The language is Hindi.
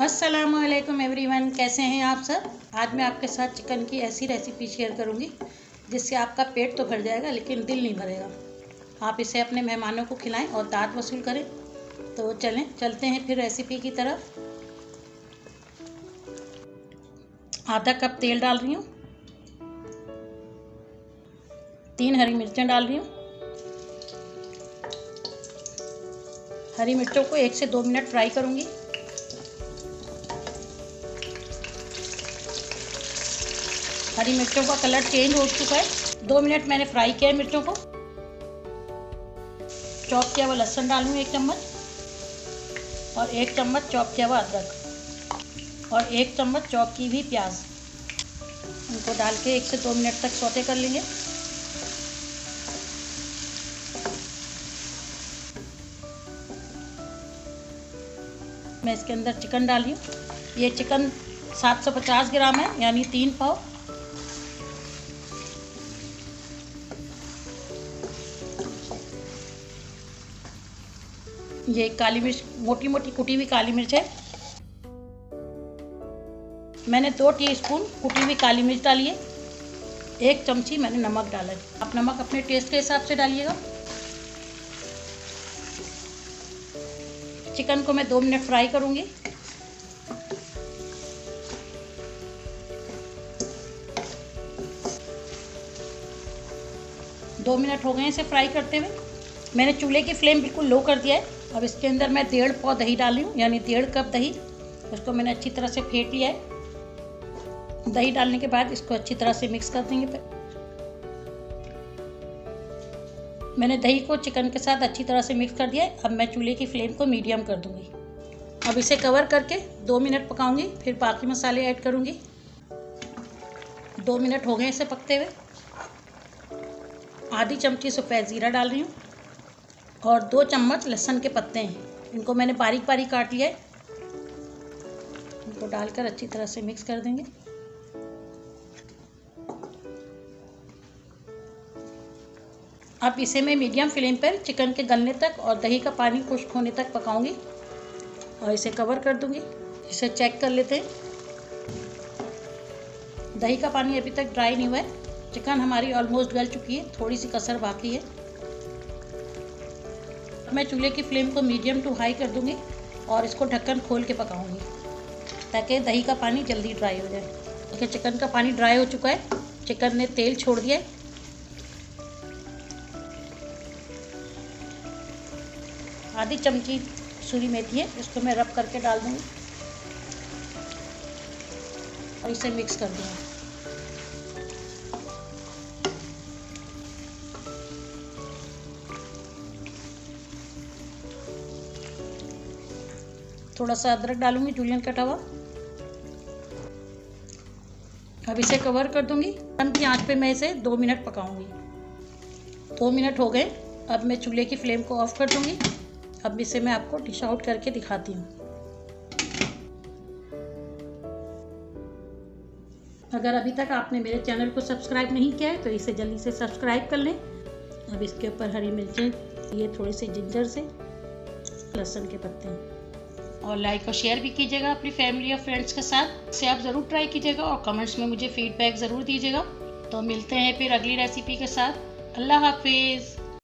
अस्सलामुअलैकुम एवरीवन, कैसे हैं आप सब। आज मैं आपके साथ चिकन की ऐसी रेसिपी शेयर करूंगी जिससे आपका पेट तो भर जाएगा लेकिन दिल नहीं भरेगा। आप इसे अपने मेहमानों को खिलाएं और दाद वसूल करें। तो चलते हैं फिर रेसिपी की तरफ। आधा कप तेल डाल रही हूँ, 3 हरी मिर्चें डाल रही हूँ। हरी मिर्चों को 1 से 2 मिनट फ्राई करूँगी। हरी मिर्चों का कलर चेंज हो चुका है। 2 मिनट मैंने फ्राई किया है मिर्चों को। चॉप किया हुआ लहसुन डालूँ 1 चम्मच, और 1 चम्मच चॉप किया हुआ अदरक, और 1 चम्मच चॉप की हुई प्याज। इनको डाल के 1 से 2 मिनट तक सौते कर लेंगे। मैं इसके अंदर चिकन डाल रही हूँ। ये चिकन 750 ग्राम है, यानी 3 पाव। ये काली मिर्च, मोटी मोटी कुटी हुई काली मिर्च है। मैंने 2 टीस्पून कुटी हुई काली मिर्च डाली है। 1 चमची मैंने नमक डाला है। आप नमक अपने टेस्ट के हिसाब से डालिएगा। चिकन को मैं 2 मिनट फ्राई करूंगी। दो मिनट हो गए इसे फ्राई करते हुए। मैंने चूल्हे की फ्लेम बिल्कुल लो कर दिया है। अब इसके अंदर मैं 1.5 पाव दही डाल रही हूँ, यानी 1.5 कप दही। इसको मैंने अच्छी तरह से फेंट लिया है। दही डालने के बाद इसको अच्छी तरह से मिक्स कर देंगे। मैंने दही को चिकन के साथ अच्छी तरह से मिक्स कर दिया है। अब मैं चूल्हे की फ्लेम को मीडियम कर दूंगी। अब इसे कवर करके 2 मिनट पकाऊंगी, फिर बाकी मसाले ऐड करूंगी। 2 मिनट हो गए इसे पकते हुए। आधी चमची सफ़ेद ज़ीरा डाल रही हूँ, और 2 चम्मच लहसुन के पत्ते हैं। इनको मैंने बारीक बारीक काट लिया है। इनको डालकर अच्छी तरह से मिक्स कर देंगे। अब इसे मैं मीडियम फ्लेम पर चिकन के गलने तक और दही का पानी खुश्क होने तक पकाऊंगी, और इसे कवर कर दूंगी। इसे चेक कर लेते हैं। दही का पानी अभी तक ड्राई नहीं हुआ है। चिकन हमारी ऑलमोस्ट गल चुकी है, थोड़ी सी कसर बाकी है। मैं चूल्हे की फ्लेम को मीडियम टू हाई कर दूंगी, और इसको ढक्कन खोल के पकाऊंगी ताकि दही का पानी जल्दी ड्राई हो जाए। देखिए चिकन का पानी ड्राई हो चुका है। चिकन ने तेल छोड़ दिया है। आधी चमची कसूरी मेथी है, इसको मैं रब करके डाल दूंगी और इसे मिक्स कर दूंगी। थोड़ा सा अदरक डालूंगी, जूलियन कटा हुआ। अब इसे कवर कर दूंगी। कम की आंच पे मैं इसे 2 मिनट पकाऊंगी। 2 मिनट हो गए। अब मैं चूल्हे की फ्लेम को ऑफ कर दूंगी। अब इसे मैं आपको डिश आउट करके दिखाती हूँ। अगर अभी तक आपने मेरे चैनल को सब्सक्राइब नहीं किया है तो इसे जल्दी से सब्सक्राइब कर लें। अब इसके ऊपर हरी मिर्चें, ये थोड़ी सी जिंजर से, लहसुन के पत्ते, और लाइक और शेयर भी कीजिएगा अपनी फैमिली और फ्रेंड्स के साथ। इसे आप ज़रूर ट्राई कीजिएगा और कमेंट्स में मुझे फीडबैक ज़रूर दीजिएगा। तो मिलते हैं फिर अगली रेसिपी के साथ। अल्लाह हाफिज़।